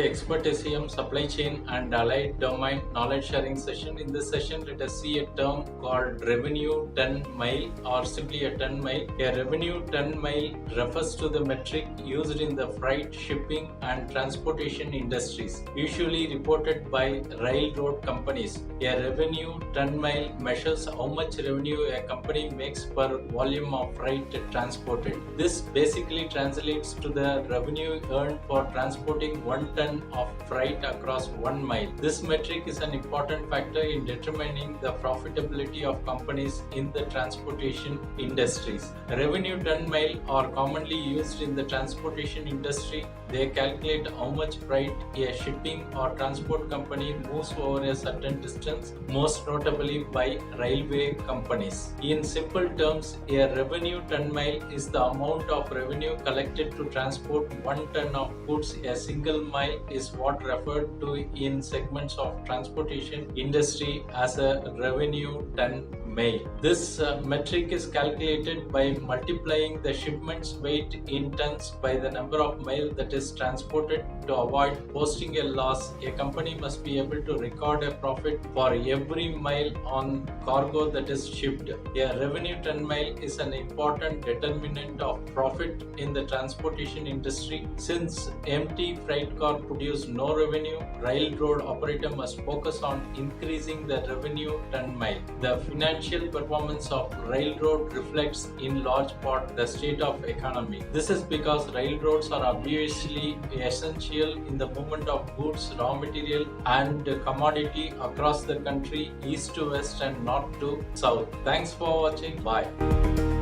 Expert SEM Supply Chain and Allied Domain Knowledge Sharing session. In this session, let us see a term called revenue ton mile or simply a ton mile. A revenue ton mile refers to the metric used in the freight, shipping and transportation industries, usually reported by railroad companies. A revenue ton mile measures how much revenue a company makes per volume of freight transported. This basically translates to the revenue earned for transporting 1 ton of freight across 1 mile. This metric is an important factor in determining the profitability of companies in the transportation industries. Revenue ton mile are commonly used in the transportation industry. They calculate how much freight a shipping or transport company moves over a certain distance, most notably by railway companies. In simple terms, a revenue ton mile is the amount of revenue collected to transport 1 ton of goods. A single mile is what referred to in segments of transportation industry as a revenue ton mile. This metric is calculated by multiplying the shipment's weight in tons by the number of miles that is transported. To avoid posting a loss, a company must be able to record a profit for every mile on cargo that is shipped. A revenue ton mile is an important determinant of profit in the transportation industry. Since empty freight car produce no revenue, railroad operator must focus on increasing the revenue ton mile. The financial performance of railroad reflects in large part the state of economy. This is because railroads are obviously essential in the movement of goods, raw material and commodity across the country, east to west and north to south. Thanks for watching. Bye.